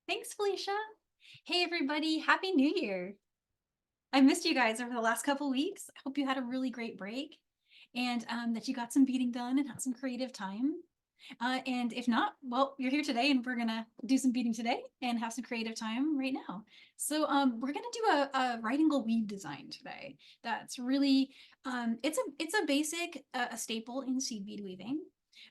Thanks, Felicia. Hey, everybody. Happy New Year. I missed you guys over the last couple weeks. I hope you had a really great break and that you got some beading done and had some creative time. And if not, well, you're here today and we're going to do some beading today and have some creative time right now. So we're going to do a right angle weave design today. That's really, it's a basic, a staple in seed bead weaving.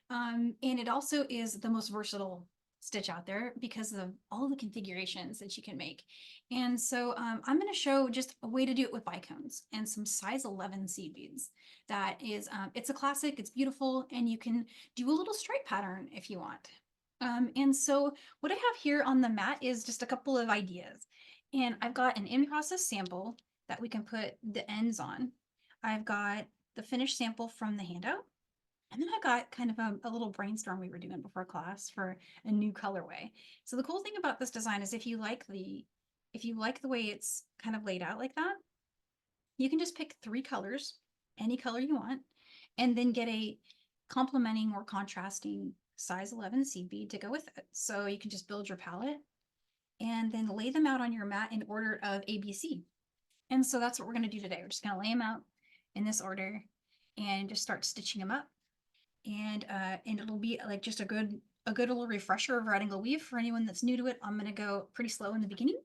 And it also is the most versatile stitch out there because of all the configurations that you can make. And so I'm going to show just a way to do it with bicones and some size 11 seed beads. That is, it's a classic, it's beautiful, and you can do a little stripe pattern if you want. And so what I have here on the mat is just a couple of ideas. And I've got an in-process sample that we can put the ends on. I've got the finished sample from the handout. And then I got kind of a little brainstorm we were doing before class for a new colorway. So the cool thing about this design is if you like the way it's kind of laid out like that, you can just pick 3 colors, any color you want, and then get a complementing or contrasting size 11 seed bead to go with it. So you can just build your palette and then lay them out on your mat in order of ABC. And so that's what we're going to do today. We're just going to lay them out in this order and just start stitching them up. And it'll be like just a good little refresher of right angle weave for anyone that's new to it. I'm going to go pretty slow in the beginning.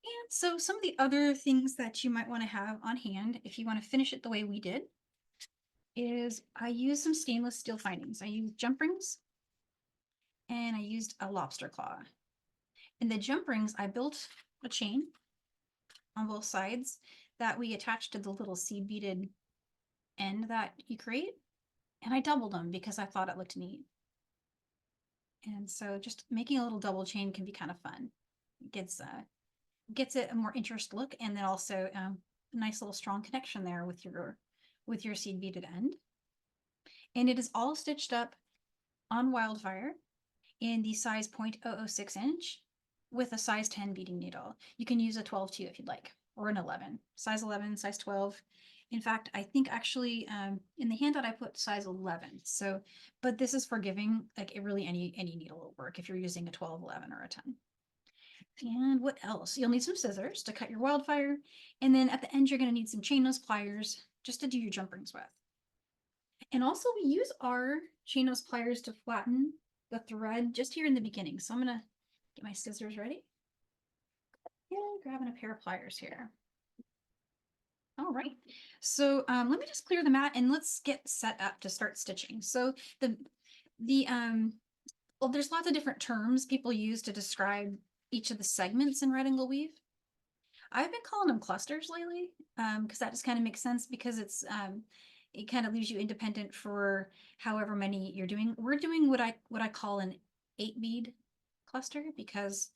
And so some of the other things that you might want to have on hand if you want to finish it the way we did is I used some stainless steel findings. I used jump rings and I used a lobster claw. In the jump rings, I built a chain on both sides that we attached to the little seed beaded end that you create. And I doubled them because I thought it looked neat. And so just making a little double chain can be kind of fun. It gets it a more interest look, and then also a nice little strong connection there with your seed beaded end. And it is all stitched up on Wildfire in the size 0.006 inch with a size 10 beading needle. You can use a 12 too if you'd like, or an 11, size 11, size 12. In fact, I think actually in the handout I put size 11. So, but this is for giving like really any needle will work if you're using a 12, 11, or a 10. And what else? You'll need some scissors to cut your Wildfire. And then at the end, you're going to need some chain nose pliers just to do your jump rings with. And also we use our chain nose pliers to flatten the thread just here in the beginning. So I'm going to get my scissors ready. And grabbing a pair of pliers here. All right, so let me just clear the mat and let's get set up to start stitching. So well, there's lots of different terms people use to describe each of the segments in right angle weave. I've been calling them clusters lately because that just kind of makes sense because it kind of leaves you independent for however many you're doing. We're doing what I call an 8 bead cluster because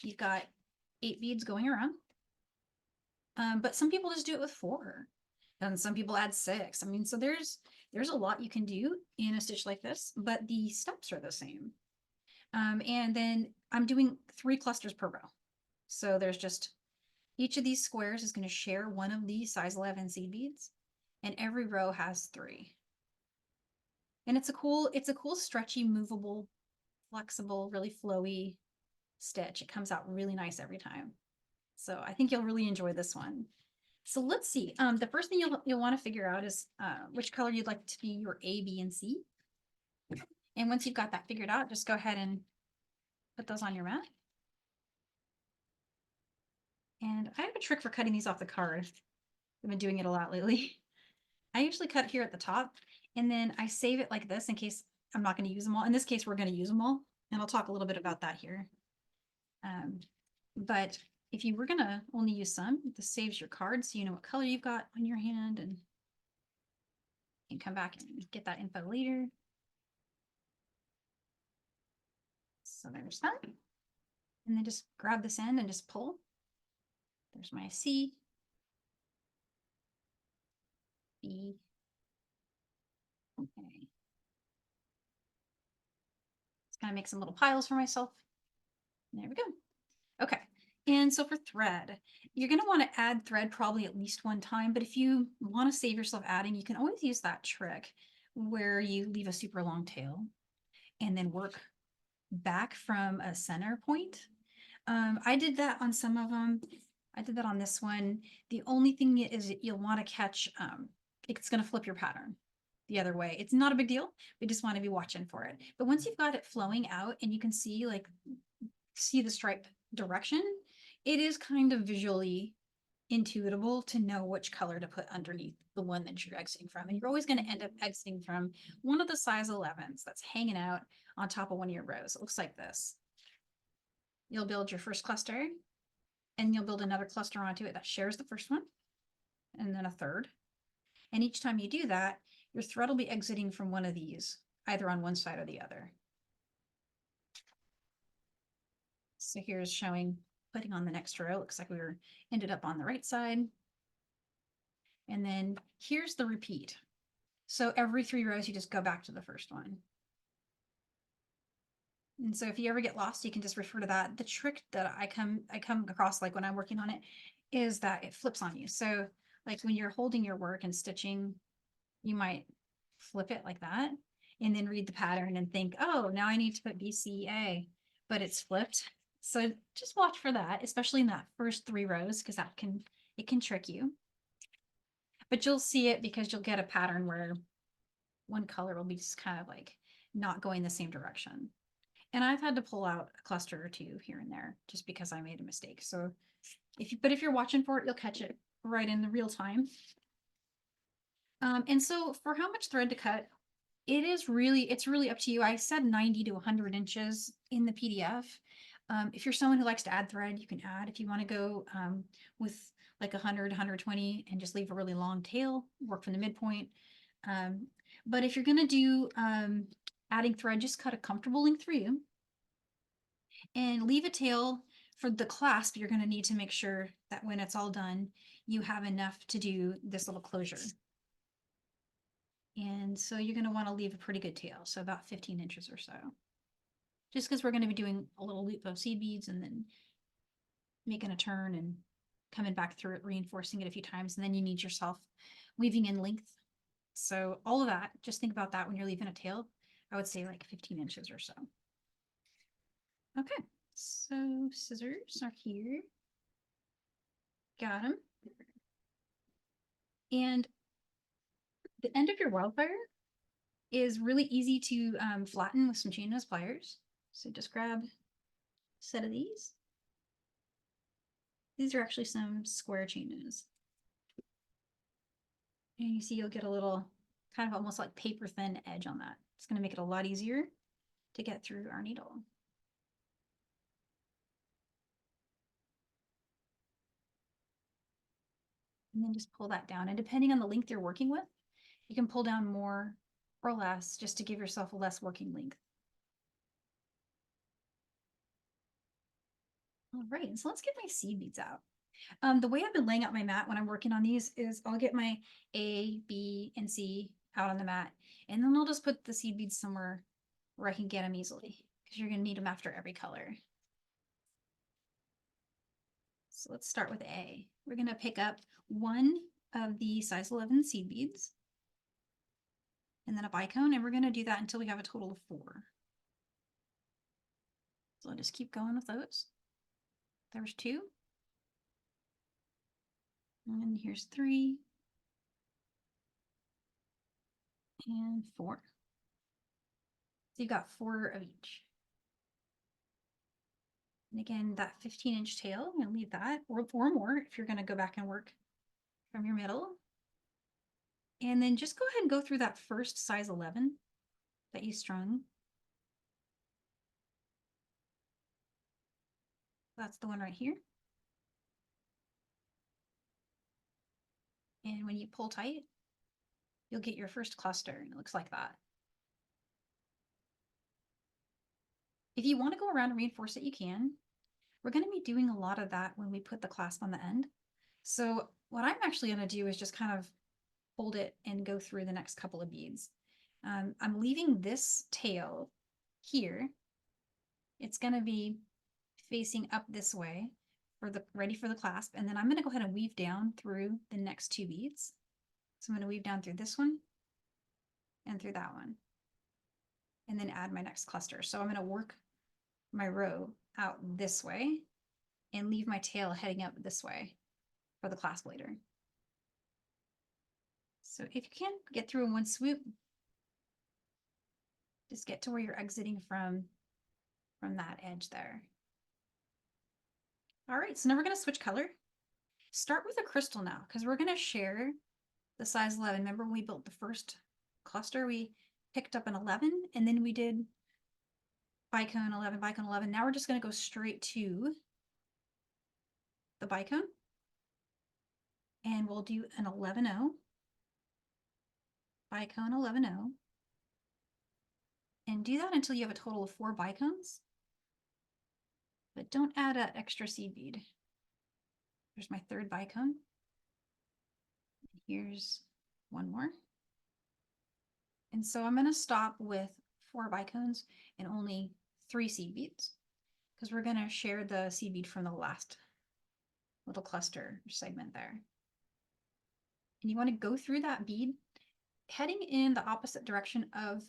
you've got 8 beads going around. But some people just do it with 4, and some people add 6. I mean, so there's a lot you can do in a stitch like this, but the steps are the same. And then I'm doing 3 clusters per row. So there's just each of these squares is going to share one of these size 11 seed beads, and every row has 3. And it's a cool, stretchy, movable, flexible, really flowy stitch. It comes out really nice every time. So I think you'll really enjoy this one. So let's see. The first thing you'll want to figure out is which color you'd like to be your A, B, and C. And once you've got that figured out, just go ahead and put those on your mat. And I have a trick for cutting these off the card. I've been doing it a lot lately. I usually cut here at the top, and then I save it like this in case I'm not going to use them all. In this case, we're going to use them all, and I'll talk a little bit about that here. But if you were going to only use some, this saves your card so you know what color you've got on your hand, and you can come back and get that info later. So there's that. And then just grab this end and just pull. There's my C, B. Okay. Just kind of make some little piles for myself. There we go. Okay. And so for thread, you're going to want to add thread probably at least 1 time, but if you want to save yourself adding, you can always use that trick where you leave a super long tail. and then work back from a center point. I did that on some of them. I did that on this one. The only thing is you'll want to catch, it's going to flip your pattern the other way. It's not a big deal. We just want to be watching for it. But once you've got it flowing out and you can see the stripe direction, it is kind of visually intuitable to know which color to put underneath the one that you're exiting from. And you're always going to end up exiting from one of the size 11s that's hanging out on top of one of your rows. It looks like this. You'll build your first cluster and you'll build another cluster onto it that shares the first one and then a third. And each time you do that, your thread will be exiting from one of these, either on one side or the other. So here's showing putting on the next row. Looks like we ended up on the right side. And then here's the repeat. So every 3 rows, you just go back to the first one. And so if you ever get lost, you can just refer to that. The trick that I come across, like when I'm working on it, is that it flips on you. So like when you're holding your work and stitching, you might flip it like that and then read the pattern and think, oh, now I need to put BCA, but it's flipped. So just watch for that, especially in that first 3 rows, because it can trick you. But you'll see it because you'll get a pattern where one color will be just kind of like not going the same direction. And I've had to pull out a cluster or 2 here and there just because I made a mistake. So if you're watching for it, you'll catch it right in the real time. And so for how much thread to cut, it's really up to you. I said 90 to 100 inches in the PDF. If you're someone who likes to add thread, you can add. If you want to go with like 100, 120 and just leave a really long tail, work from the midpoint. But if you're going to do adding thread, just cut a comfortable length for you and leave a tail. For the clasp, you're going to need to make sure that when it's all done, you have enough to do this little closure. And so you're going to want to leave a pretty good tail, so about 15 inches or so. Just because we're going to be doing a little loop of seed beads and then making a turn and coming back through it, reinforcing it a few times, and then you need yourself weaving in length. So all of that, just think about that when you're leaving a tail. I would say like 15 inches or so. Okay, so scissors are here. Got them. And the end of your wildfire is really easy to flatten with some chain nose pliers. So just grab a set of these. These are actually some square chain nose. And you see you'll get a little kind of almost like paper thin edge on that. It's going to make it a lot easier to get through our needle. And then just pull that down. And depending on the length you're working with, you can pull down more or less just to give yourself a less working length. All right, so let's get my seed beads out. The way I've been laying out my mat when I'm working on these is I'll get my A, B, and C out on the mat, and then I'll just put the seed beads somewhere where I can get them easily, because you're going to need them after every color. So let's start with A. We're going to pick up one of the size 11 seed beads, and then a bicone, and we're going to do that until we have a total of 4. So I'll just keep going with those. There's 2. And here's 3. And 4. So you've got 4 of each. And again, that 15-inch tail, I'm going to leave that, or more if you're going to go back and work from your middle. And then just go ahead and go through that first size 11 that you strung. That's the one right here. And when you pull tight, you'll get your first cluster, and it looks like that. If you want to go around and reinforce it, you can. We're going to be doing a lot of that when we put the clasp on the end. So what I'm actually going to do is just kind of hold it and go through the next couple of beads. I'm leaving this tail here. It's going to be facing up this way for ready for the clasp. And then I'm going to go ahead and weave down through the next 2 beads. So I'm going to weave down through this one and through that one. and then add my next cluster. So I'm going to work my row out this way and leave my tail heading up this way for the clasp later. So if you can get through in one swoop, just get to where you're exiting from that edge there. All right, so now we're going to switch color. Start with a crystal now, because we're going to share the size 11. Remember when we built the first cluster, we picked up an 11, and then we did Bicone 11, Bicone 11. Now we're just going to go straight to the Bicone, and we'll do an 11-0, Bicone 11-0, and do that until you have a total of 4 Bicones. But don't add an extra seed bead. There's my third Bicone. Here's one more. And so I'm going to stop with 4 Bicones and only 3 seed beads, because we're going to share the seed bead from the last little cluster segment there. And you want to go through that bead heading in the opposite direction of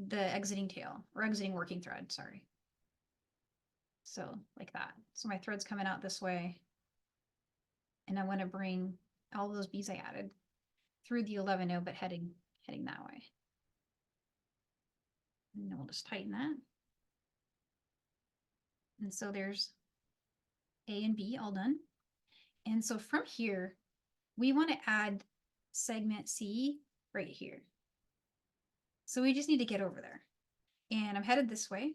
the exiting tail, or exiting working thread, sorry. So like that. So my thread's coming out this way, and I want to bring all those beads I added through the 11-0, but heading that way. And then we'll just tighten that. And so there's A and B all done. And so from here, we want to add segment C right here. So we just need to get over there. And I'm headed this way.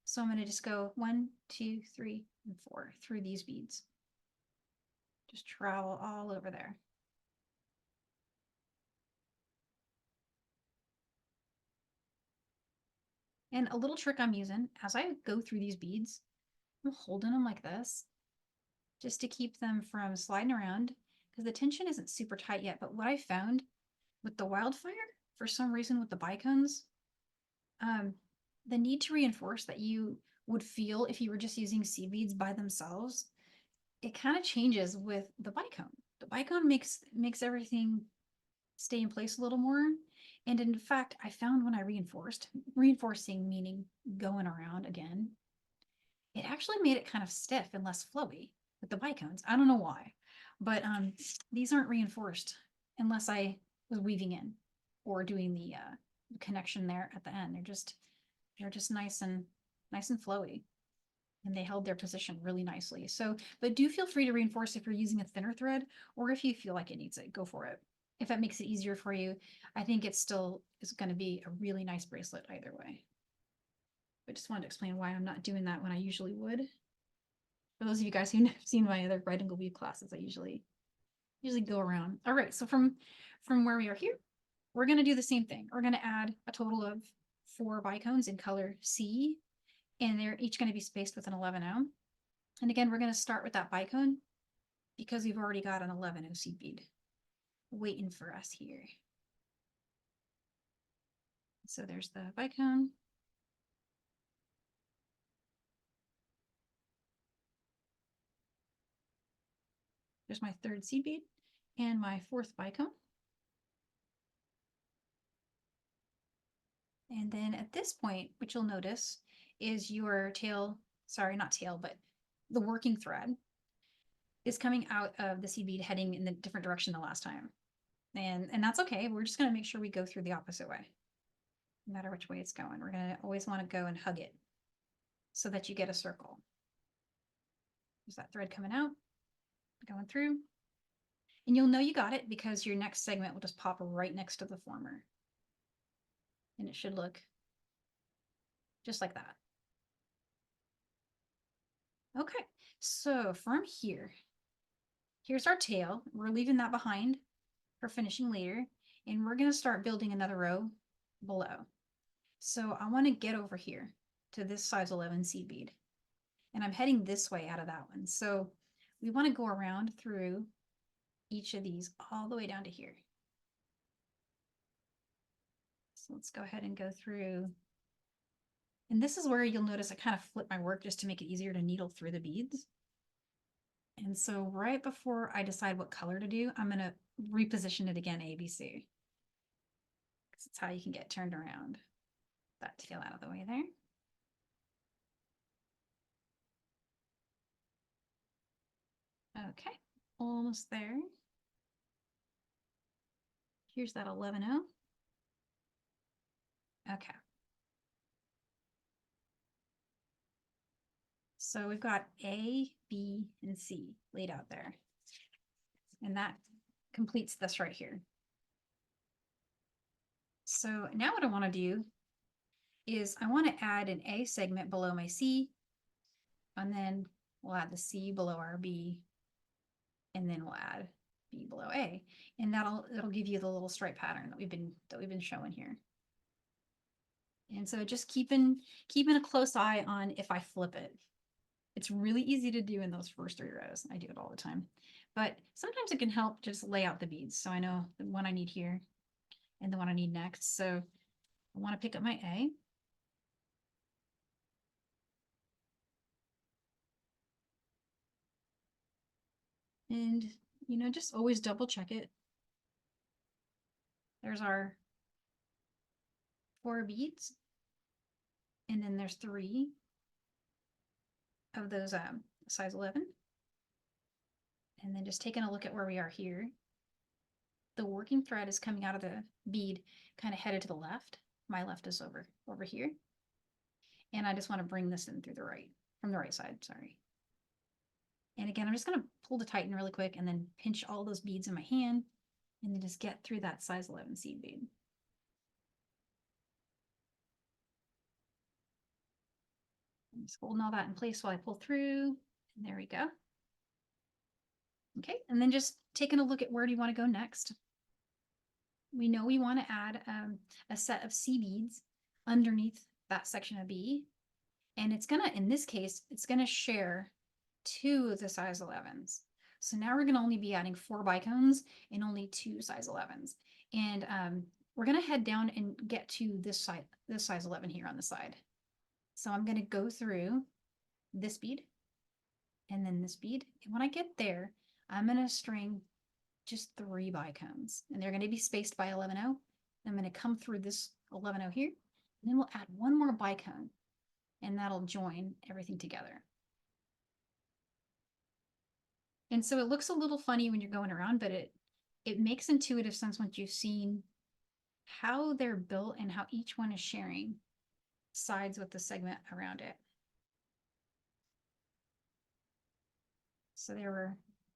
So I'm going to just go 1, 2, 3, and 4 through these beads. Just travel all over there. And a little trick I'm using, as I go through these beads, I'm holding them like this, just to keep them from sliding around, because the tension isn't super tight yet. But what I found with the Wildfire, for some reason with the Bicones, the need to reinforce that you would feel if you were just using seed beads by themselves, it kind of changes with the Bicone. The Bicone makes everything stay in place a little more. And in fact, I found when I reinforcing meaning going around again, it actually made it kind of stiff and less flowy with the Bicones. I don't know why, but these aren't reinforced unless I was weaving in or doing the connection there at the end. They're just nice and flowy, and they held their position really nicely. So, but do feel free to reinforce if you're using a thinner thread, or if you feel like it needs it, go for it. If that makes it easier for you, I think it still is going to be a really nice bracelet either way. I just wanted to explain why I'm not doing that when I usually would. For those of you guys who've seen my other right angle weave classes, I usually go around. All right, so from where we are here, we're going to do the same thing. We're going to add a total of 4 Bicones in color C, and they're each going to be spaced with an 11-0. And again, we're going to start with that Bicone because we've already got an 11-0 seed bead waiting for us here. So there's the Bicone. There's my third seed bead and my 4th Bicone. And then at this point, what you'll notice is your tail, sorry, not tail, but the working thread is coming out of the seed bead heading in the different direction the last time. And that's okay. We're just going to make sure we go through the opposite way. No matter which way it's going, we're going to always want to go and hug it so that you get a circle. There's that thread coming out, going through. And you'll know you got it because your next segment will just pop right next to the former. And it should look just like that. Okay, so from here, here's our tail. We're leaving that behind for finishing later. And we're going to start building another row below. So I want to get over here to this size 11 seed bead. And I'm heading this way out of that one. So we want to go around through each of these all the way down to here. So let's go ahead and go through. And this is where you'll notice I kind of flip my work just to make it easier to needle through the beads. And so right before I decide what color to do, I'm going to reposition it again, ABC. Because it's how you can get turned around. that tail out of the way there. Okay, almost there. Here's that 11-0. Okay. So we've got A, B, and C laid out there. And that completes this right here. So now what I want to do is I want to add an A segment below my C, and then we'll add the C below our B, and then we'll add B below A, and it'll give you the little stripe pattern that we've been showing here. And so just keeping a close eye on if I flip it. It's really easy to do in those first 3 rows. I do it all the time, but sometimes it can help just lay out the beads so I know the one I need here and the one I need next. So I want to pick up my A. And, you know, just always double check it. There's our 4 beads. And then there's 3 of those size 11. And then just taking a look at where we are here. The working thread is coming out of the bead, kind of headed to the left. My left is over here. And I just want to bring this in through the right, from the right side, sorry. And again, I'm just going to pull to tighten really quick and then pinch all those beads in my hand and then just get through that size 11 seed bead. I'm just holding all that in place while I pull through. And there we go. Okay, and then just taking a look at where do you want to go next. We know we want to add a set of C beads underneath that section of B. And it's gonna, in this case, it's gonna share 2 of the size 11s. So now we're gonna only be adding 4 bicones and only 2 size 11s. And we're gonna head down and get to this size 11 here on the side. So I'm gonna go through this bead and then this bead. And when I get there, I'm gonna string just 3 bicones, and they're going to be spaced by 11-0. I'm going to come through this 11-0 here, and then we'll add 1 more bicone, and that'll join everything together. And so it looks a little funny when you're going around, but it makes intuitive sense once you've seen how they're built and how each one is sharing sides with the segment around it. So there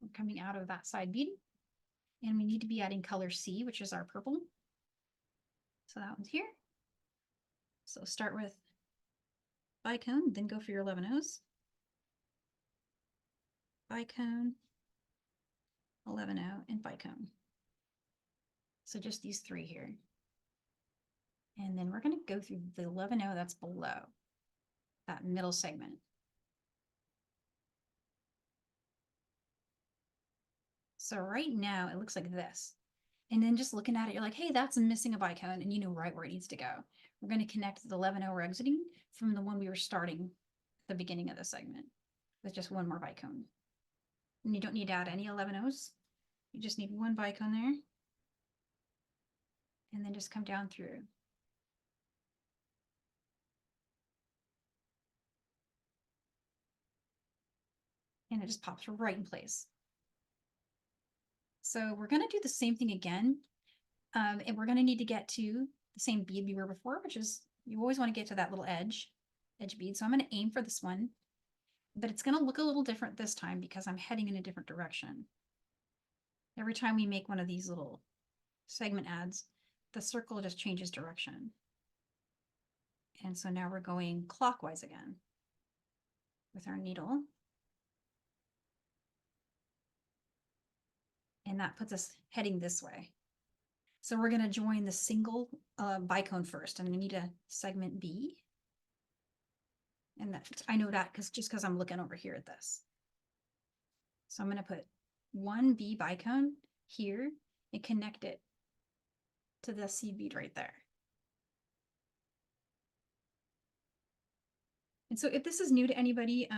we're coming out of that side bead. And we need to be adding color C, which is our purple. So that one's here. So start with bicone, then go for your 11-0s. Bicone, 11-0, and bicone. So just these 3 here. And then we're going to go through the 11-0 that's below that middle segment. So right now it looks like this. And then just looking at it, you're like, hey, that's missing a bicone, and you know right where it needs to go. We're going to connect the 11-0 we're exiting from the one we were starting at the beginning of the segment with just 1 more bicone. And you don't need to add any 11-0s. You just need 1 bicone there. And then just come down through. And it just pops right in place. So we're going to do the same thing again. And we're going to need to get to the same bead we were before, which is you always want to get to that little edge bead. So I'm going to aim for this one, but it's going to look a little different this time because I'm heading in a different direction. Every time we make one of these little segment adds, the circle just changes direction. And so now we're going clockwise again with our needle. And that puts us heading this way. So we're going to join the single bicone first. I'm going to need a segment B. And that, I know that because I'm looking over here at this. So I'm going to put 1 B bicone here and connect it to the C bead right there. And so if this is new to anybody,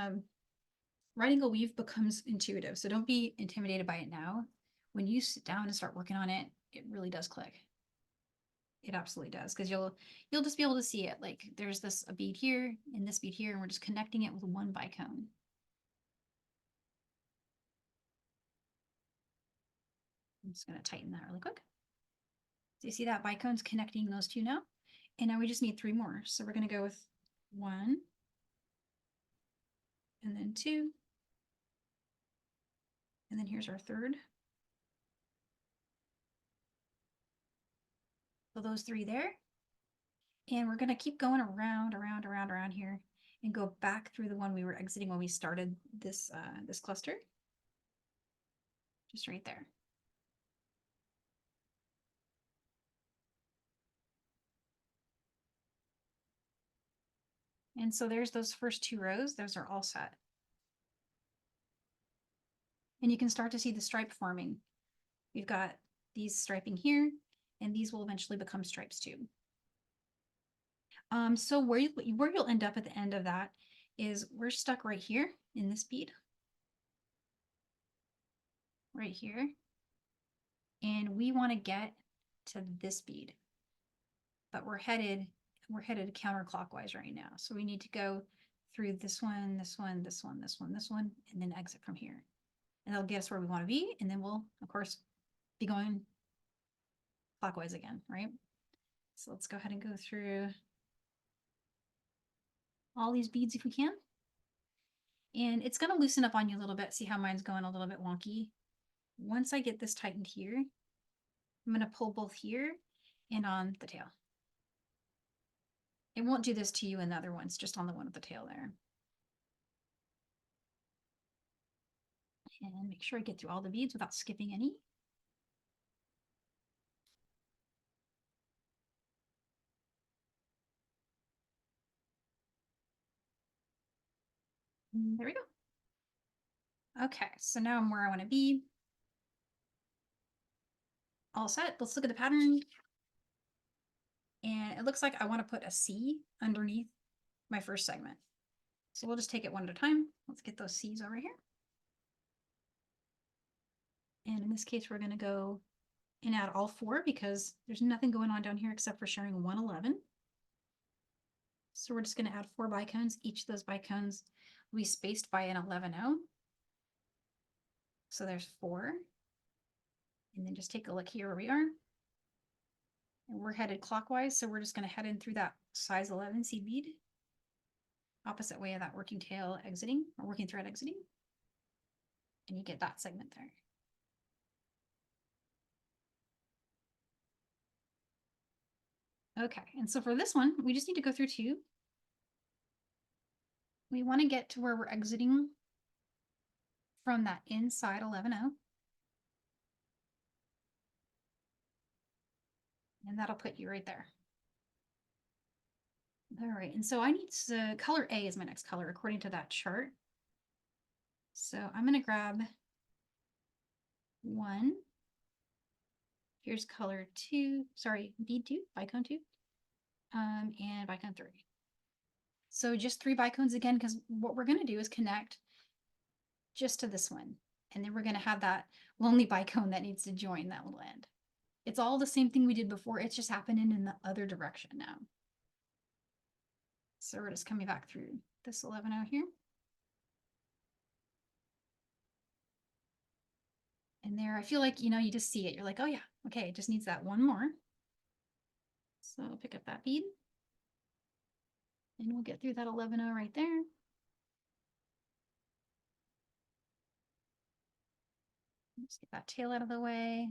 writing a weave becomes intuitive. So don't be intimidated by it now. When you sit down and start working on it, it really does click. It absolutely does, because you'll just be able to see it. Like there's a bead here and this bead here, and we're just connecting it with one bicone. I'm just going to tighten that really quick. So you see that bicone's connecting those two now? And now we just need 3 more. So we're going to go with 1, and then 2, and then here's our 3rd. So those 3 there. And we're going to keep going around here and go back through the one we were exiting when we started this this cluster. Just right there. And so there's those first 2 rows. Those are all set. And you can start to see the stripe forming. We've got these striping here, and these will eventually become stripes too. So where you'll end up at the end of that is we're stuck right here in this bead. Right here. And we want to get to this bead. But we're headed counterclockwise right now. So we need to go through this one, this one, this one, this one, this one, and then exit from here. And that'll get us where we want to be. And then we'll, of course, be going clockwise again, right? So let's go ahead and go through all these beads if we can. And it's going to loosen up on you a little bit. See how mine's going a little bit wonky. Once I get this tightened here, I'm going to pull both here and on the tail. It won't do this to you in the other ones, just on the one with the tail there. And make sure I get through all the beads without skipping any. And there we go. Okay, so now I'm where I want to be. All set. Let's look at the pattern. And it looks like I want to put a C underneath my first segment. So we'll just take it one at a time. Let's get those C's over here. And in this case, we're going to go and add all 4 because there's nothing going on down here except for sharing 111. So we're just going to add 4 bicones. Each of those bicones will be spaced by an 11-0. So there's 4. And then just take a look here where we are. And we're headed clockwise, so we're just going to head in through that size 11 seed bead. Opposite way of that working tail exiting, or working thread exiting. And you get that segment there. Okay, and so for this one, we just need to go through 2. We want to get to where we're exiting from that inside 11-0. And that'll put you right there. All right, and so I need color A is my next color according to that chart. So I'm going to grab 1. Here's color 2, sorry, bead 2, bicone 2, and bicone 3. So just 3 bicones again, because what we're going to do is connect just to this one. And then we're going to have that lonely bicone that needs to join that little end. It's all the same thing we did before. It's just happening in the other direction now. So we're just coming back through this 11-0 here. And there, I feel like, you just see it. You're like, oh yeah, okay, it just needs that 1 more. So I'll pick up that bead. And we'll get through that 11-0 right there. Let's get that tail out of the way.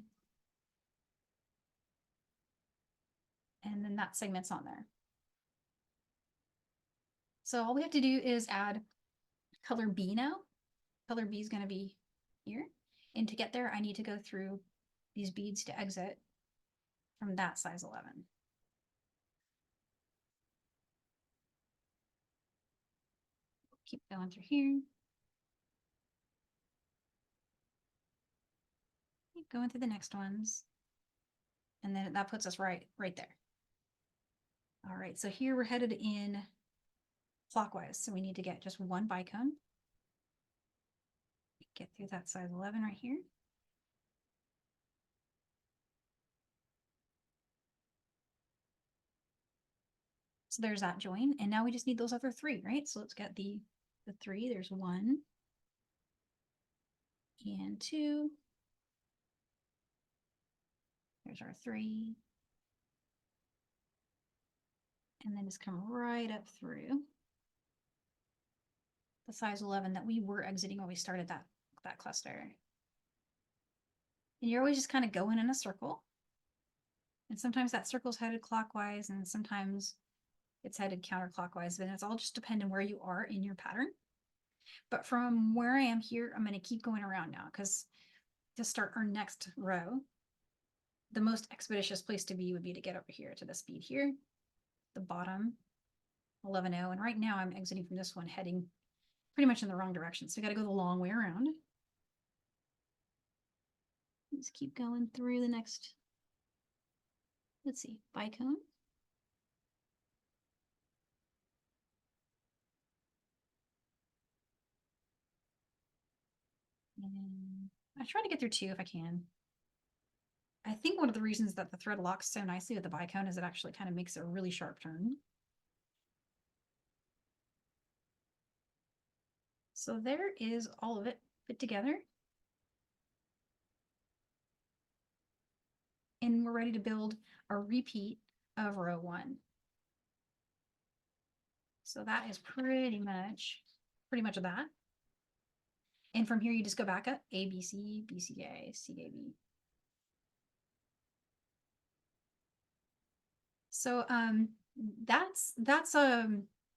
And then that segment's on there. So all we have to do is add color B now. Color B is going to be here. And to get there, I need to go through these beads to exit from that size 11. Keep going through here. Keep going through the next ones. And then that puts us right there. All right, so here we're headed in clockwise. So we need to get just 1 bicone. Get through that size 11 right here. So there's that join. And now we just need those other three, right? So let's get the three. There's 1 and 2. There's our 3. And then just come right up through the size 11 that we were exiting when we started that cluster. And you're always just kind of going in a circle. And sometimes that circle's headed clockwise and sometimes it's headed counterclockwise, and it's all just depending where you are in your pattern. But from where I am here, I'm going to keep going around now because to start our next row, the most expeditious place to be would be to get over here to this bead here, the bottom 11-0. And right now I'm exiting from this one heading pretty much in the wrong direction. So we got to go the long way around. Let's keep going through the next, let's see, Bicone. And I try to get through 2 if I can. I think one of the reasons that the thread locks so nicely with the Bicone is it actually kind of makes a really sharp turn. So there is all of it put together. And we're ready to build a repeat of row 1. So that is pretty much that. And from here, you just go back up, A, B, C, B, C, A, C, A, B. So that's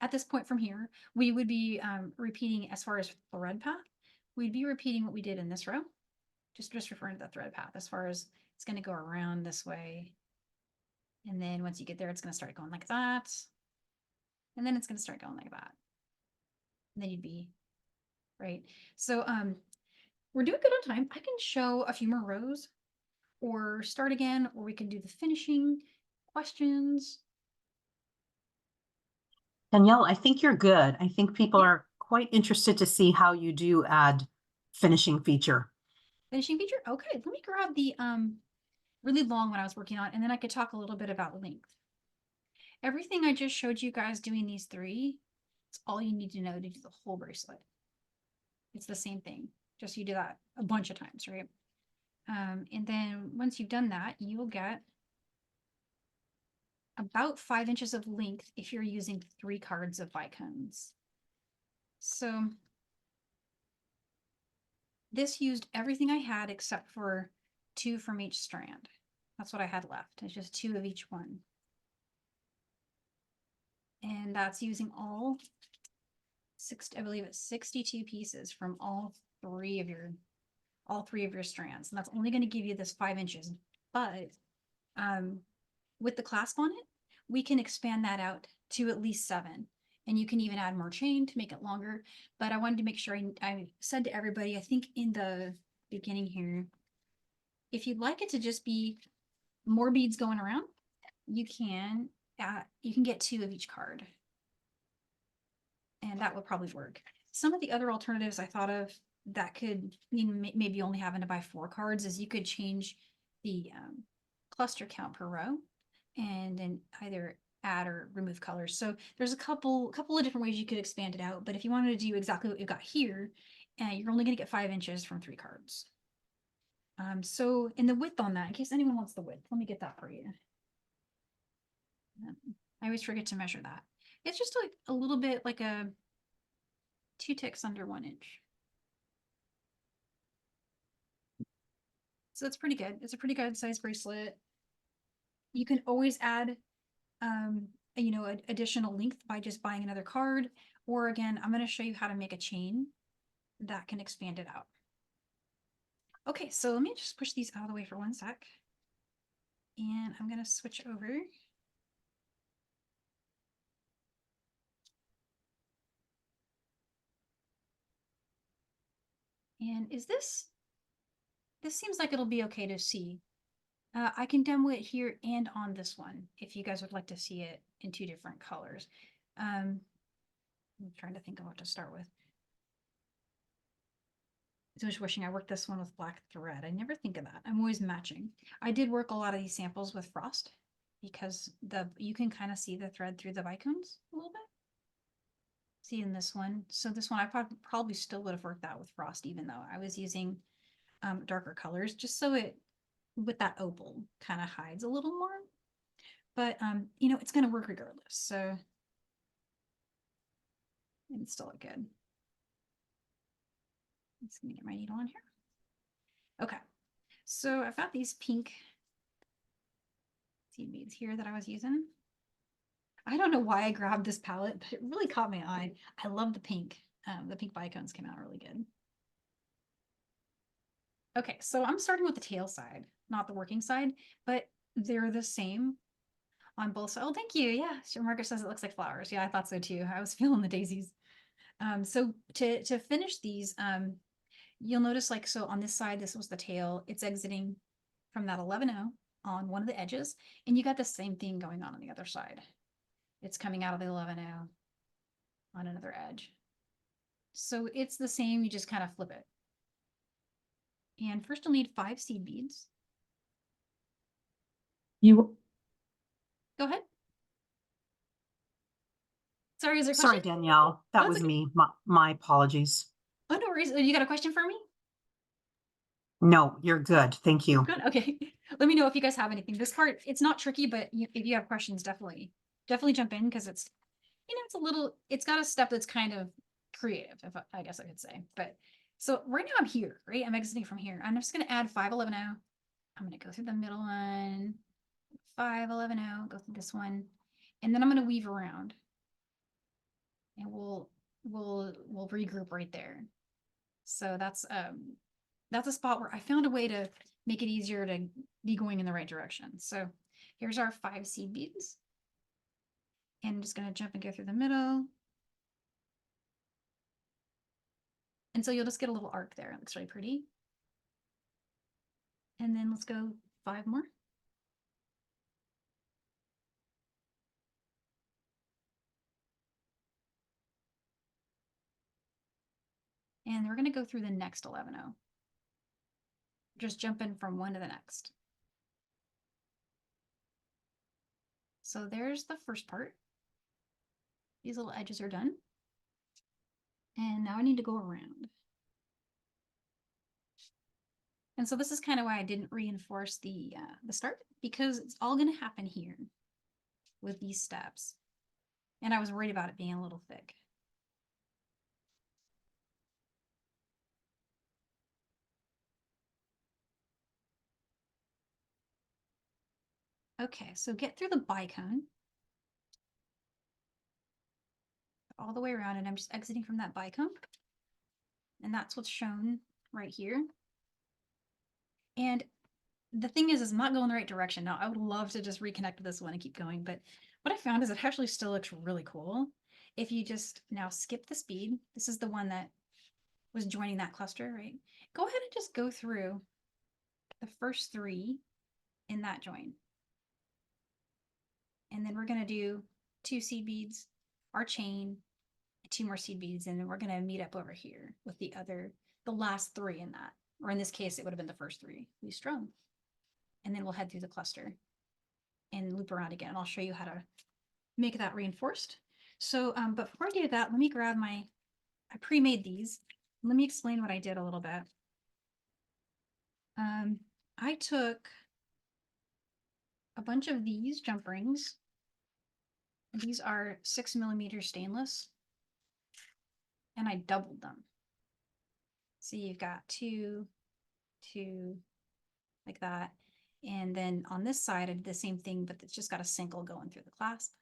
at this point from here, we would be repeating as far as thread path. We'd be repeating what we did in this row, just referring to the thread path as far as it's going to go around this way. And then once you get there, it's going to start going like that. And then it's going to start going like that. And then you'd be right. So we're doing good on time. I can show a few more rows or start again, or we can do the finishing questions. Danielle, I think you're good. I think people are quite interested to see how you do add finishing feature. Finishing feature? Okay, let me grab the really long one I was working on, and then I could talk a little bit about length. Everything I just showed you guys doing these 3, it's all you need to know to do the whole bracelet. It's the same thing, just you do that a bunch of times, right? And then once you've done that, you'll get about 5 inches of length if you're using 3 cards of bicones. So this used everything I had except for 2 from each strand. That's what I had left. It's just 2 of each one. And that's using all 6, I believe it's 62 pieces from all three of your strands. And that's only going to give you this 5 inches. But with the clasp on it, we can expand that out to at least 7. And you can even add more chain to make it longer. But I wanted to make sure I said to everybody, I think in the beginning here, if you'd like it to just be more beads going around, you can get 2 of each card. And that would probably work. Some of the other alternatives I thought of that could mean maybe only having to buy 4 cards is you could change the cluster count per row and then either add or remove colors. So there's a couple of different ways you could expand it out. But if you wanted to do exactly what you've got here, you're only going to get 5 inches from 3 cards. So in the width on that, in case anyone wants the width, let me get that for you. I always forget to measure that. It's just like a little bit like 2 ticks under 1 inch. So that's pretty good. It's a pretty good size bracelet. You can always add, additional length by just buying another card. Or again, I'm going to show you how to make a chain that can expand it out. Okay, so let me just push these out of the way for 1 sec. And I'm going to switch over. And this seems like it'll be okay to see. I can demo it here and on this one if you guys would like to see it in 2 different colors. I'm trying to think of what to start with. I was wishing I worked this one with black thread. I never think of that. I'm always matching. I did work a lot of these samples with frost because you can kind of see the thread through the bicones a little bit. See in this one. So this one I probably still would have worked out with frost, even though I was using darker colors, just so it with that opal kind of hides a little more. But you know, it's gonna work regardless. So and it's still look good. I'm just gonna get my needle on here. Okay, so I've got these pink seed beads here that I was using. I don't know why I grabbed this palette, but it really caught my eye. I love the pink. The pink bicones came out really good. Okay, so I'm starting with the tail side, not the working side, but they're the same on both sides. Oh, thank you. Yeah, sure. Margaret says it looks like flowers. Yeah, I thought so too. I was feeling the daisies. So to finish these, you'll notice like, so on this side, this was the tail. It's exiting from that 11-0 on one of the edges, and you got the same thing going on the other side. It's coming out of the 11-0 on another edge. So it's the same, you just kind of flip it. And first you'll need 5 seed beads. You, Go ahead. Sorry, is there a sorry, question? Danielle, that Oh, was okay. me. My apologies. Oh, no worries. You got a question for me? No, you're good. Thank you. Good. Okay. Let me know if you guys have anything. This part, it's not tricky, but if you have questions, definitely jump in, because it's, you know, it's a little, it's got a step that's kind of creative, if I guess I could say. But so right now I'm here, right? I'm exiting from here. I'm just going to add 5-11-0. I'm going to go through the middle one, 5-11-0, go through this one, and then I'm going to weave around, and we'll regroup right there. So that's a spot where I found a way to make it easier to be going in the right direction. So here's our 5 seed beads. And I'm just going to jump and go through the middle. And so you'll just get a little arc there. It looks really pretty. And then let's go 5 more. And we're going to go through the next 11-0. Just jumping from one to the next. So there's the first part. These little edges are done. And now I need to go around. And so this is kind of why I didn't reinforce the start, because it's all going to happen here with these steps. And I was worried about it being a little thick. Okay, so get through the bicone all the way around, and I'm just exiting from that bicone. And that's what's shown right here. And the thing is I'm not going the right direction. Now, I would love to just reconnect with this one and keep going, but what I found is it actually still looks really cool. If you just now skip the speed, this is the one that was joining that cluster, right? Go ahead and just go through the first 3 in that join. And then we're going to do 2 seed beads, our chain, 2 more seed beads, and then we're going to meet up over here with the last 3 in that. Or in this case, it would have been the first 3 we strung. And then we'll head through the cluster and loop around again. I'll show you how to make that reinforced. So, but before I do that, let me grab I pre-made these. Let me explain what I did a little bit. I took a bunch of these jump rings. These are 6mm stainless, and I doubled them. So you've got 2, 2, like that. And then on this side, I did the same thing, but it's just got a single going through the clasp.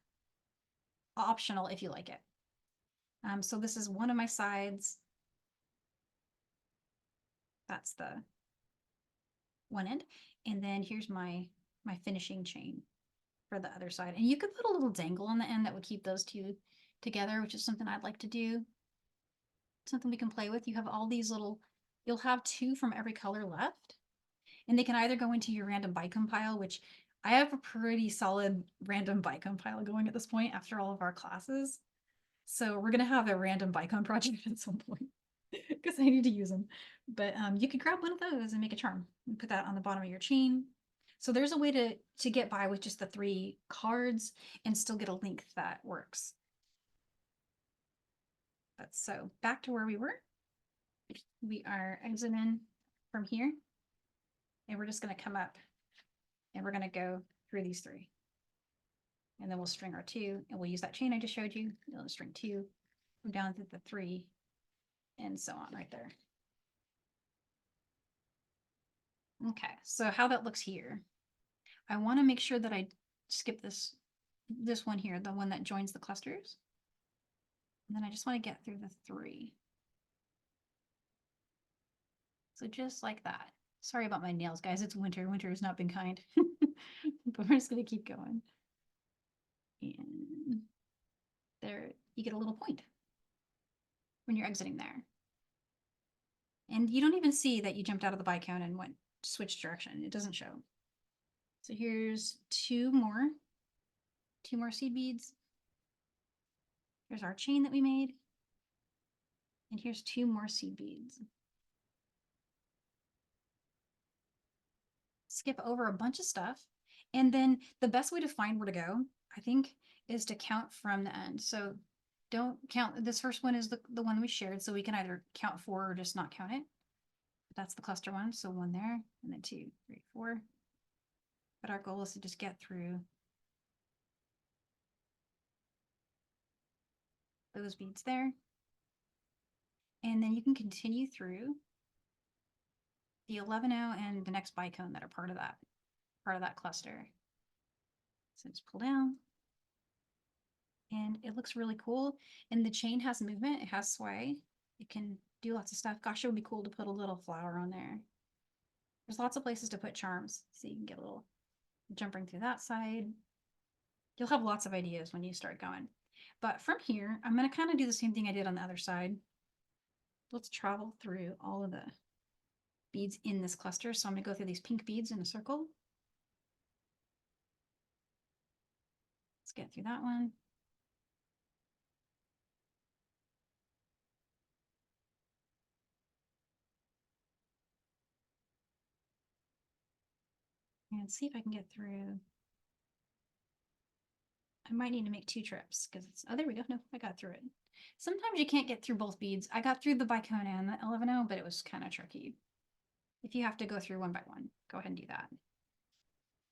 Optional if you like it. So this is one of my sides. That's the one end. And then here's my finishing chain for the other side. And you could put a little dangle on the end that would keep those 2 together, which is something I'd like to do. Something we can play with. You have all these little, you'll have 2 from every color left. And they can either go into your random bicone pile, which I have a pretty solid random bicone pile going at this point after all of our classes. So we're going to have a random bicone project at some point because I need to use them. But you could grab one of those and make a charm and put that on the bottom of your chain. So there's a way to get by with just the 3 cards and still get a length that works. But so back to where we were. We are exiting from here, and we're just going to come up and we're going to go through these 3. And then we'll string our 2, and we'll use that chain I just showed you. You'll string 2, come down through the 3, and so on right there. Okay, so how that looks here. I want to make sure that I skip this one here, the one that joins the clusters. And then I just want to get through the 3. So just like that. Sorry about my nails, guys. It's winter. Winter has not been kind. But we're just going to keep going. And there, you get a little point when you're exiting there. And you don't even see that you jumped out of the bicone and went switch direction. It doesn't show. So here's 2 more seed beads. There's our chain that we made. And here's 2 more seed beads. Skip over a bunch of stuff. And then the best way to find where to go, I think, is to count from the end. So don't count. This first one is the one we shared. So we can either count 4 or just not count it. That's the cluster one. So 1 there, and then 2, 3, 4. But our goal is to just get through those beads there. And then you can continue through the 11-0 and the next bicone that are part of that cluster. So just pull down. And it looks really cool. And the chain has movement, it has sway. It can do lots of stuff. Gosh, it would be cool to put a little flower on there. There's lots of places to put charms. So you can get a little jumping through that side. You'll have lots of ideas when you start going. But from here, I'm going to kind of do the same thing I did on the other side. Let's travel through all of the beads in this cluster. So I'm going to go through these pink beads in a circle. Let's get through that one. And see if I can get through. I might need to make 2 trips because it's, oh, there we go. No, I got through it. Sometimes you can't get through both beads. I got through the Bicone and the 11-0, but it was kind of tricky. If you have to go through one by one, go ahead and do that.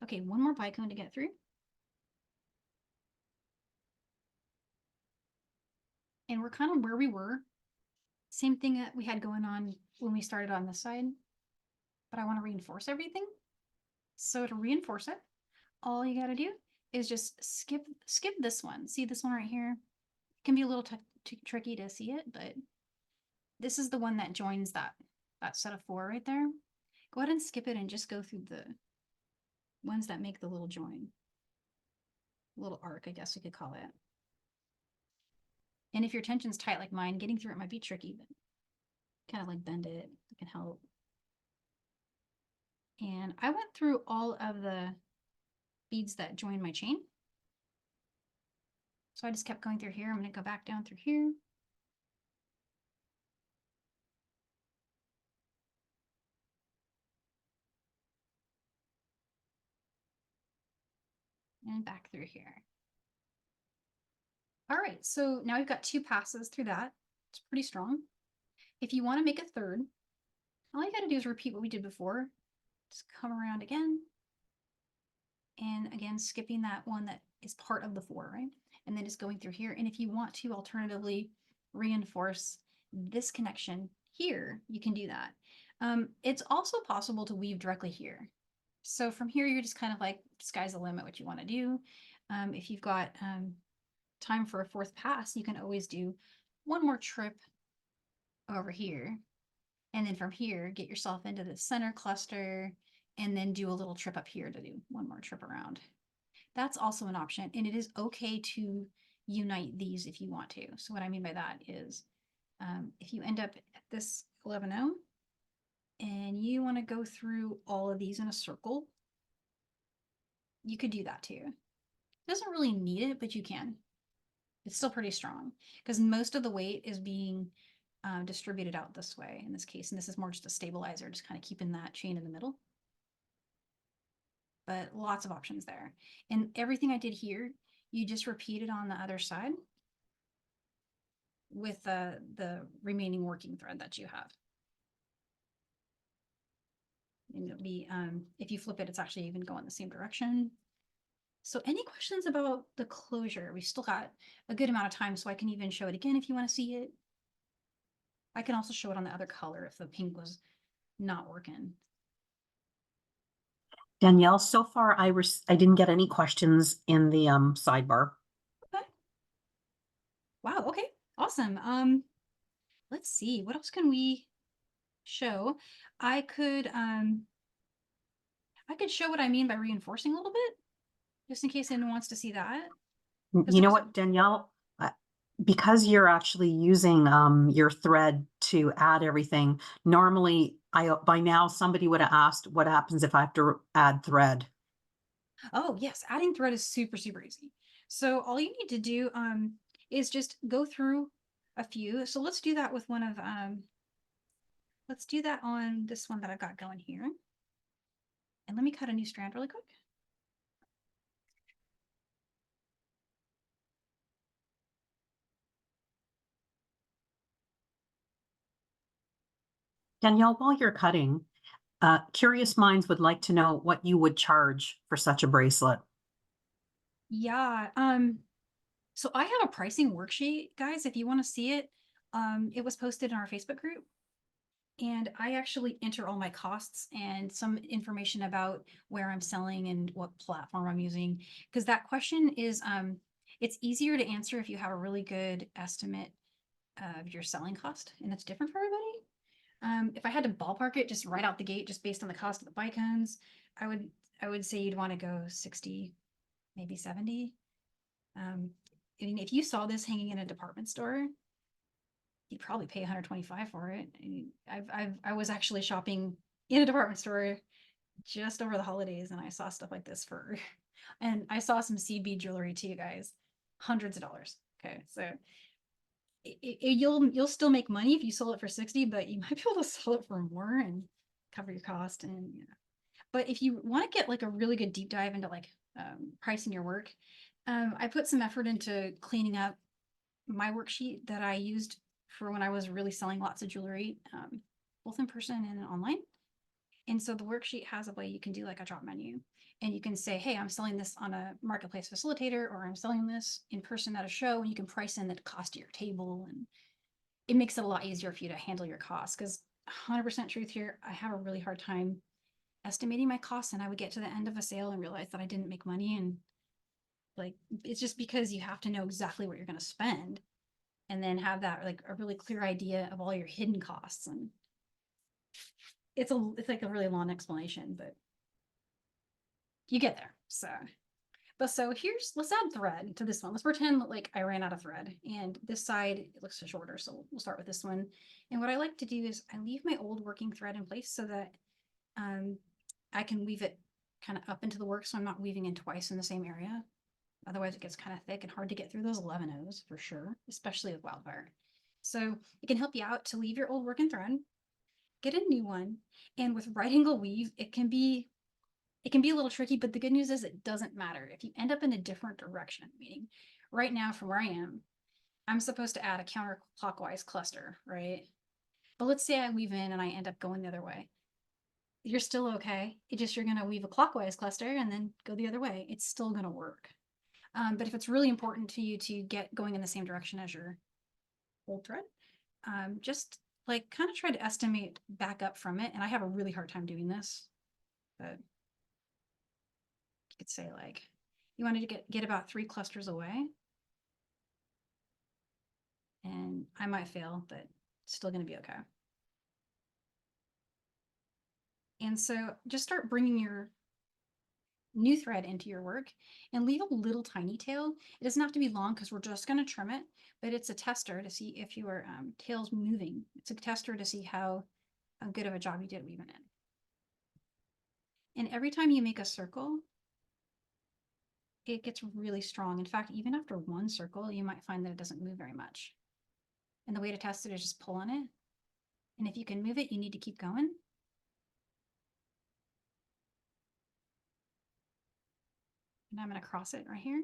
Okay, 1 more Bicone to get through. And we're kind of where we were. Same thing that we had going on when we started on this side, but I want to reinforce everything. So to reinforce it, all you got to do is just skip this one. See this one right here? It can be a little tricky to see it, but this is the one that joins that set of 4 right there. Go ahead and skip it and just go through the ones that make the little join. Little arc, I guess we could call it. And if your tension's tight like mine, getting through it might be tricky, but kind of like bend it. It can help. And I went through all of the beads that join my chain. So I just kept going through here. I'm going to go back down through here. And back through here. All right, so now we've got 2 passes through that. It's pretty strong. If you want to make a third, all you got to do is repeat what we did before. Just come around again. And again, skipping that one that is part of the 4, right? And then just going through here. And if you want to alternatively reinforce this connection here, you can do that. It's also possible to weave directly here. So from here, you're just kind of like, sky's the limit what you want to do. If you've got time for a 4th pass, you can always do 1 more trip over here. And then from here, get yourself into the center cluster and then do a little trip up here to do 1 more trip around. That's also an option. And it is okay to unite these if you want to. So what I mean by that is if you end up at this 11-0 and you want to go through all of these in a circle, you could do that too. It doesn't really need it, but you can. It's still pretty strong because most of the weight is being distributed out this way in this case. And this is more just a stabilizer, just kind of keeping that chain in the middle. but lots of options there. And everything I did here, you just repeated on the other side with the remaining working thread that you have. And it'll be, if you flip it, it's actually even going the same direction. So any questions about the closure? We still got a good amount of time, so I can even show it again if you want to see it. I can also show it on the other color if the pink was not working. Danielle, so far I didn't get any questions in the sidebar. Okay. Wow, okay, awesome. Let's see, what else can we show? I could show what I mean by reinforcing a little bit, just in case anyone wants to see that. You know what, Danielle? Because you're actually using your thread to add everything, normally by now somebody would have asked what happens if I have to add thread. Oh yes, adding thread is super, super easy. So all you need to do is just go through a few. So let's do that with one of let's do that on this one that I've got going here. And let me cut a new strand really quick. Danielle, while you're cutting, curious minds would like to know what you would charge for such a bracelet. Yeah, so I have a pricing worksheet, guys, if you want to see it. It was posted in our Facebook group. And I actually enter all my costs and some information about where I'm selling and what platform I'm using. Because that question is, it's easier to answer if you have a really good estimate of your selling cost, and it's different for everybody. If I had to ballpark it just right out the gate, just based on the cost of the Bicones, I would say you'd want to go 60, maybe 70. I mean, if you saw this hanging in a department store, you'd probably pay 125 for it. I was actually shopping in a department store just over the holidays, and I saw stuff like this for, and I saw some seed bead jewelry too, guys, hundreds of dollars. Okay, so you'll still make money if you sold it for 60, but you might be able to sell it for more and cover your cost. And but if you want to get like a really good deep dive into like pricing your work, I put some effort into cleaning up my worksheet that I used for when I was really selling lots of jewelry, both in person and online. And so the worksheet has a way you can do like a drop menu, and you can say, hey, I'm selling this on a marketplace facilitator, or I'm selling this in person at a show, and you can price in the cost of your table. And it makes it a lot easier for you to handle your costs, because 100% truth here, I have a really hard time estimating my costs, and I would get to the end of a sale and realize that I didn't make money. And like, it's just because you have to know exactly what you're going to spend, and then have that like a really clear idea of all your hidden costs. And it's like a really long explanation, but you get there. So let's add thread to this one. Let's pretend like I ran out of thread, and this side, it looks shorter. So we'll start with this one. And what I like to do is I leave my old working thread in place so that I can weave it kind of up into the work. So I'm not weaving in twice in the same area. Otherwise it gets kind of thick and hard to get through those 11 O's for sure, especially with Wildfire. So it can help you out to leave your old working thread, get a new one. And with right angle weave, it can be a little tricky, but the good news is it doesn't matter if you end up in a different direction. Meaning right now from where I am, I'm supposed to add a counterclockwise cluster, right? But let's say I weave in and I end up going the other way. You're still okay. It just, you're going to weave a clockwise cluster and then go the other way. It's still going to work. But if it's really important to you to get going in the same direction as your old thread, just like kind of try to estimate back up from it. And I have a really hard time doing this, but you could say like, you wanted to get about 3 clusters away. And I might fail, but it's still going to be okay. And so just start bringing your new thread into your work and leave a little tiny tail. It doesn't have to be long because we're just going to trim it, but it's a tester to see if your tail's moving. It's a tester to see how good of a job you did weaving it. And every time you make a circle, it gets really strong. In fact, even after one circle, you might find that it doesn't move very much. And the way to test it is just pull on it. And if you can move it, you need to keep going. And I'm going to cross it right here.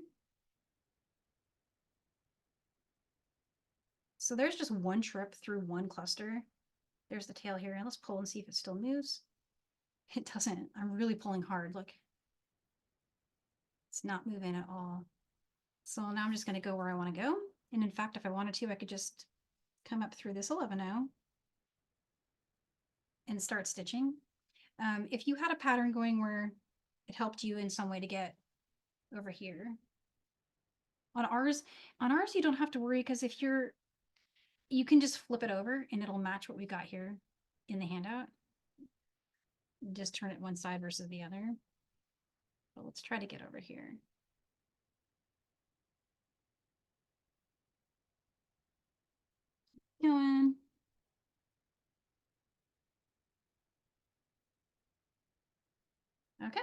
So there's just one trip through one cluster. There's the tail here. And let's pull and see if it still moves. It doesn't. I'm really pulling hard. Look. It's not moving at all. So now I'm just going to go where I want to go. And in fact, if I wanted to, I could just come up through this 11-0 and start stitching. If you had a pattern going where it helped you in some way to get over here, on ours, you don't have to worry, because if you can just flip it over and it'll match what we got here in the handout. Just turn it one side versus the other. But let's try to get over here. Going. Okay.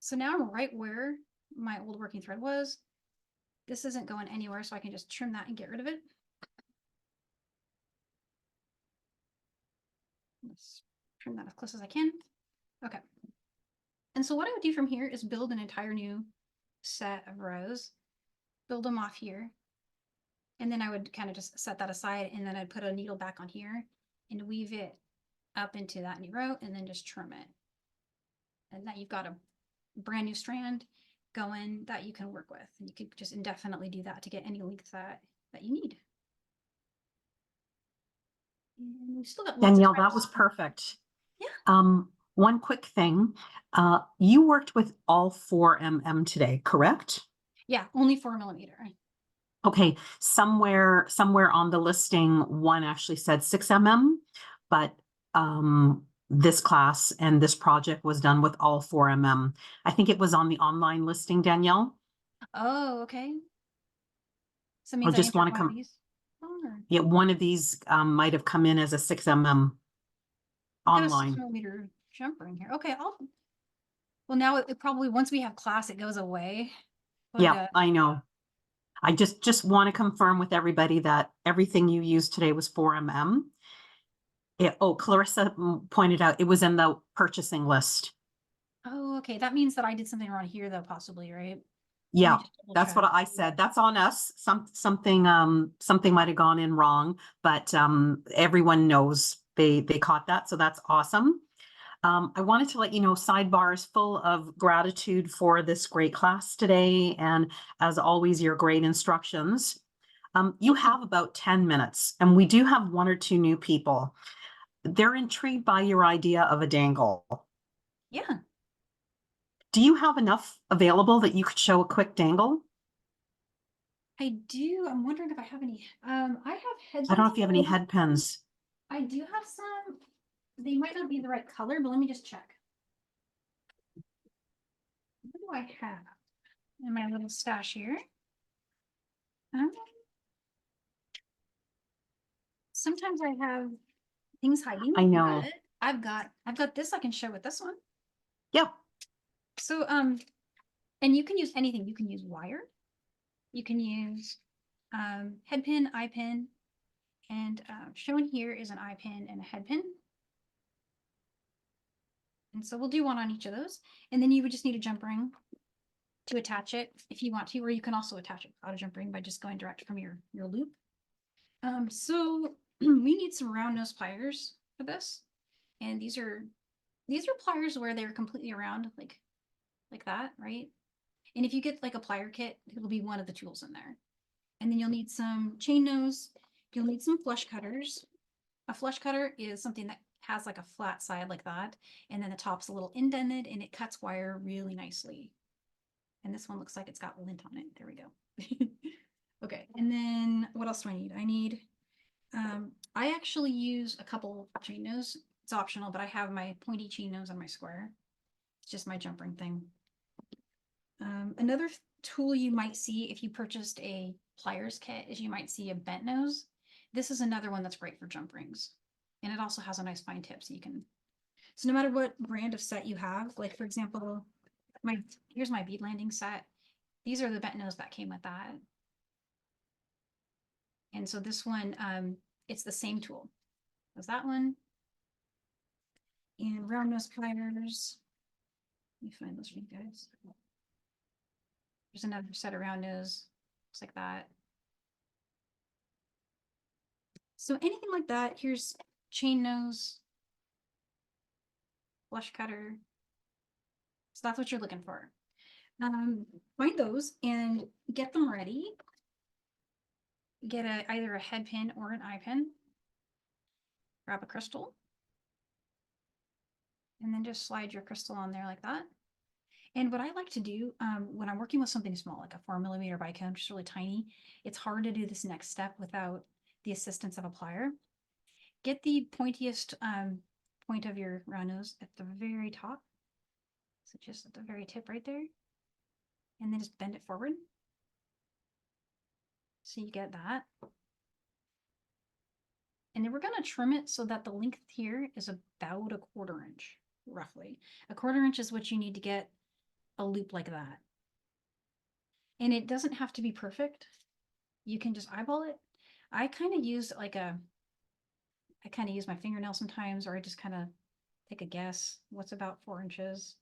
So now I'm right where my old working thread was. This isn't going anywhere, so I can just trim that and get rid of it. Let's trim that as close as I can. Okay. And so what I would do from here is build an entire new set of rows, build them off here. And then I would kind of just set that aside, and then I'd put a needle back on here and weave it up into that new row and then just trim it. And now you've got a brand new strand going that you can work with. And you could just indefinitely do that to get any length that you need. And we've still got lots Danielle, of that was perfect. Yeah. One quick thing. You worked with all 4mm today, correct? Yeah, only 4mm. Okay, somewhere on the listing, one actually said 6mm, but this class and this project was done with all 4mm. I think it was on the online listing, Danielle. Oh, okay. So it I means I just want entered to one of come. these. Oh, Yeah, one of these might have come in as a 6mm I got a online. 6mm jumper in here. Okay, well, now it probably, once we have class, it goes away. But, Yeah, I know. I just want to confirm with everybody that everything you used today was 4mm. Clarissa pointed out it was in the purchasing list. oh, okay. That means that I did something wrong here, though, possibly, right? Let me Yeah, just double that's check. what I said. That's on us. Something might have gone in wrong, but everyone knows they caught that, so that's awesome. I wanted to let you know, Sidebar is full of gratitude for this great class today, and as always, your great instructions. You have about 10 minutes, and we do have one or two new people. They're intrigued by your idea of a dangle. Yeah, Do you have enough available that you could show a quick dangle? I do. I'm wondering if I have any. I have head I don't know pens if you have any available. head pens. I do have some. They might not be the right color, but let me just check. What do I have in my little stash here? Sometimes I have things hiding. I know. But I've got this I can show with this one. Yep. So and you can use anything. You can use wire. You can use head pin, eye pin, and shown here is an eye pin and a head pin. And so we'll do one on each of those. And then you would just need a jump ring to attach it if you want to, or you can also attach it without a jump ring by just going direct from your loop. So we need some round nose pliers for this. And these are pliers where they're completely round, like that, right? And if you get like a plier kit, it'll be one of the tools in there. And then you'll need some chain nose. You'll need some flush cutters. A flush cutter is something that has like a flat side like that. And then the top's a little indented and it cuts wire really nicely. And this one looks like it's got lint on it. There we go. Okay. And then what else do I need? I actually use a couple chain nose. It's optional, but I have my pointy chain nose on my square. It's just my jump ring thing. Another tool you might see if you purchased a pliers kit is you might see a bent nose. This is another one that's great for jump rings. And it also has a nice fine tip, so you can, so no matter what brand of set you have, like for example, here's my bead landing set. These are the bent nose that came with that. And so this one, it's the same tool as that one. And round nose pliers. Let me find those for you guys. There's another set around nose. Looks like that. So anything like that, here's chain nose, flush cutter. So that's what you're looking for. Find those and get them ready. Get either a head pin or an eye pin. Grab a crystal. And then just slide your crystal on there like that. And what I like to do when I'm working with something small, like a 4mm Bicone, just really tiny, it's hard to do this next step without the assistance of a plier. Get the pointiest point of your round nose at the very top. So just at the very tip right there. And then just bend it forward. So you get that. And then we're going to trim it so that the length here is about 1/4 inch, roughly. 1/4 inch is what you need to get a loop like that. And it doesn't have to be perfect. You can just eyeball it. I kind of use my fingernail sometimes, or I just kind of take a guess what's about 4 inches.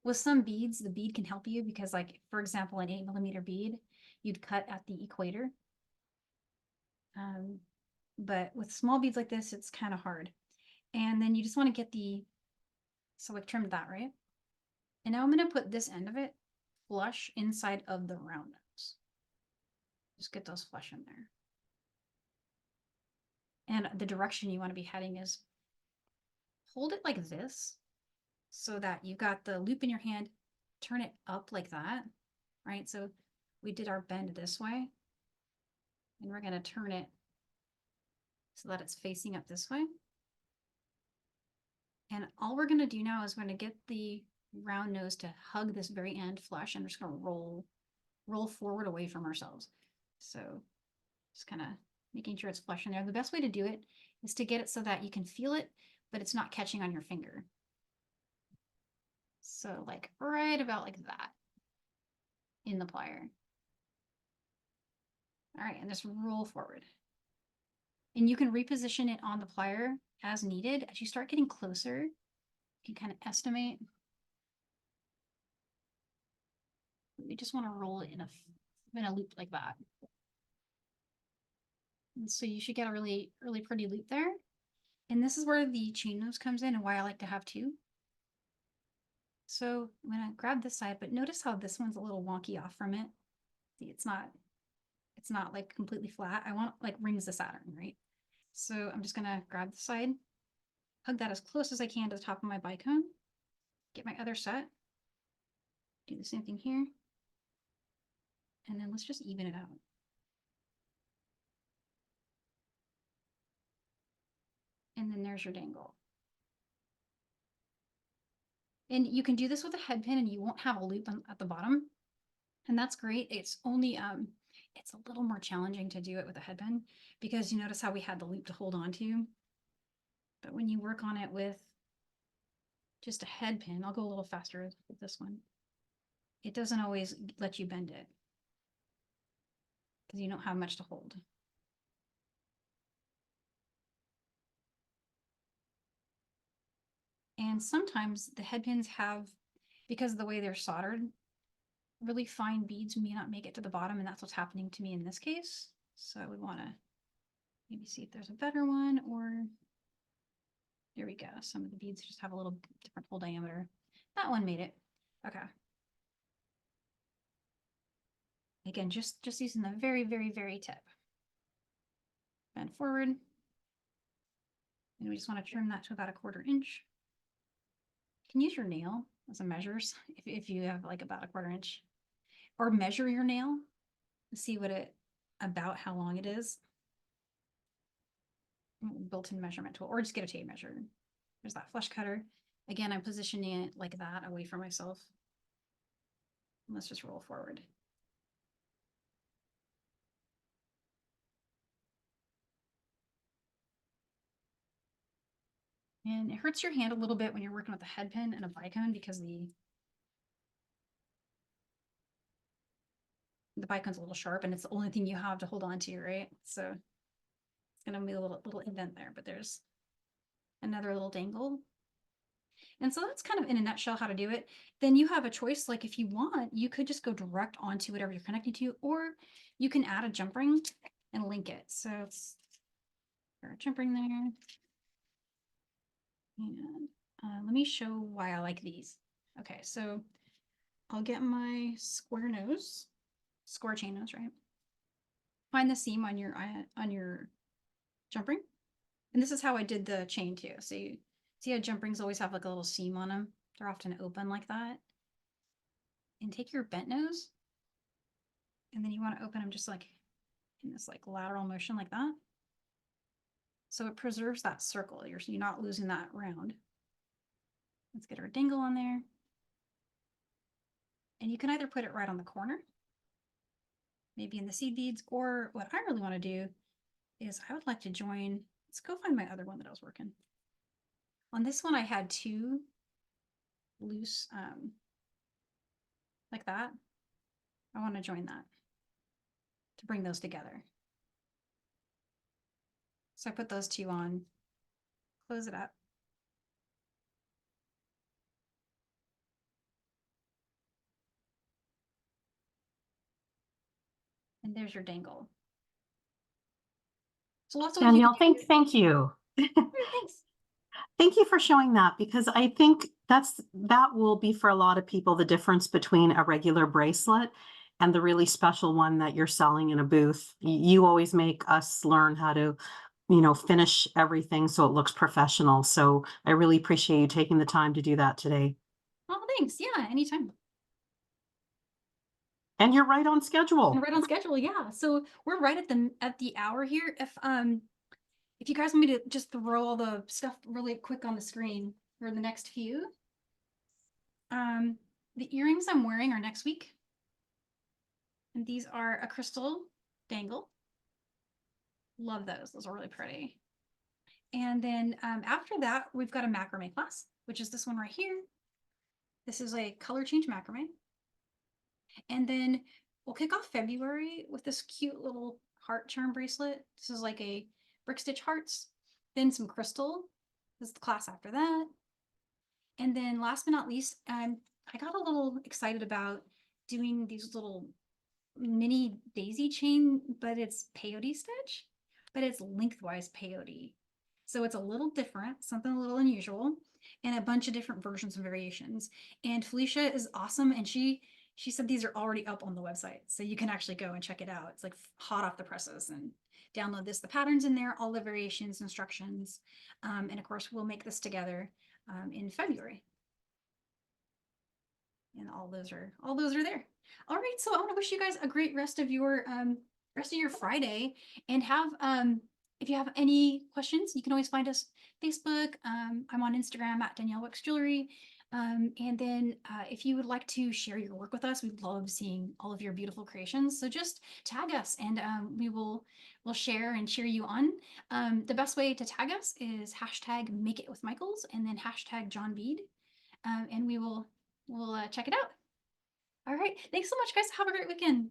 With some beads, the bead can help you because, like, for example, an 8mm bead, you'd cut at the equator. But with small beads like this, it's kind of hard. And then you just want to get so I've trimmed that, right? And now I'm going to put this end of it flush inside of the round nose. Just get those flush in there. And the direction you want to be heading is hold it like this so that you've got the loop in your hand, turn it up like that, right? So we did our bend this way, and we're going to turn it so that it's facing up this way. And all we're going to do now is we're going to get the round nose to hug this very end flush, and we're just going to roll forward away from ourselves. So just kind of making sure it's flush in there. The best way to do it is to get it so that you can feel it, but it's not catching on your finger. So like right about like that in the plier. All right, and just roll forward. And you can reposition it on the plier as needed. As you start getting closer, you can kind of estimate. We just want to roll it in a loop like that. And so you should get a really, really pretty loop there. And this is where the chain nose comes in and why I like to have two. So I'm gonna grab this side, but notice how this one's a little wonky off from it. See, it's not like completely flat. I want like rings of Saturn, right? So I'm just gonna grab the side, hug that as close as I can to the top of my bicone, get my other set, do the same thing here, and then let's just even it out. And then there's your dangle. And you can do this with a head pin and you won't have a loop at the bottom. And that's great. It's only, it's a little more challenging to do it with a head pin because you notice how we had the loop to hold on to. But when you work on it with just a head pin, I'll go a little faster with this one. It doesn't always let you bend it because you don't have much to hold. And sometimes the head pins have, because of the way they're soldered, really fine beads may not make it to the bottom, and that's what's happening to me in this case. So I would want to maybe see if there's a better one, or there we go. Some of the beads just have a little different hole diameter. That one made it. Okay. Again, just using the very, very, very tip. Bend forward. And we just want to trim that to about 1/4 inch. You can use your nail as a measures if you have like about 1/4 inch. Or measure your nail, see about how long it is. Built-in measurement tool, or just get a tape measure. There's that flush cutter. Again, I'm positioning it like that away from myself. Let's just roll forward. And it hurts your hand a little bit when you're working with a head pin and a Bicone because the Bicone's a little sharp and it's the only thing you have to hold on to, right? So it's gonna be a little indent there, but there's another little dangle. And so that's kind of in a nutshell how to do it. Then you have a choice. Like if you want, you could just go direct onto whatever you're connecting to, or you can add a jump ring and link it. So it's a jump ring there. And let me show why I like these. Okay, so I'll get my square chain nose, right? Find the seam on your jump ring. And this is how I did the chain too. So you see how jump rings always have like a little seam on them? They're often open like that. And take your bent nose, and then you want to open them just like in this like lateral motion like that. So it preserves that circle. You're not losing that round. Let's get our dangle on there. And you can either put it right on the corner, maybe in the seed beads, or what I really want to do is I would like to join, let's go find my other one that I was working. On this one, I had two loose, like that. I want to join that to bring those together. So I put those two on, close it up. And there's your dangle. So lots of what you Danielle, can do. thank you. Thanks. Thank you for showing that, because I think that will be for a lot of people the difference between a regular bracelet and the really special one that you're selling in a booth. You always make us learn how to, finish everything so it looks professional. So I really appreciate you taking the time to do that today. Oh, thanks. Yeah, anytime. And you're right on And schedule. right on schedule, yeah. So we're right at the hour here. If you guys want me to just throw all the stuff really quick on the screen for the next few. The earrings I'm wearing are next week. And these are a crystal dangle. Love those. Those are really pretty. And then after that, we've got a macrame class, which is this one right here. This is a color change macrame. And then we'll kick off February with this cute little heart charm bracelet. This is like a brick stitch hearts, then some crystal. This is the class after that. And then last but not least, I got a little excited about doing these little mini daisy chain, but it's peyote stitch, but it's lengthwise peyote. So it's a little different, something a little unusual, and a bunch of different versions and variations. And Felicia is awesome, and she said these are already up on the website, so you can actually go and check it out. It's like hot off the presses, and download this. The patterns in there, all the variations, instructions, and of course we'll make this together in February. And all those are there. All right, so I want to wish you guys a great rest of your Friday, and have if you have any questions, you can always find us Facebook. I'm on Instagram at Danielle Wicks Jewelry. And then if you would like to share your work with us, we'd love seeing all of your beautiful creations. So just tag us, and we'll share and cheer you on. The best way to tag us is hashtag Make It With Michaels, and then hashtag John Bead, and we'll check it out. All right, thanks so much, guys. Have a great weekend.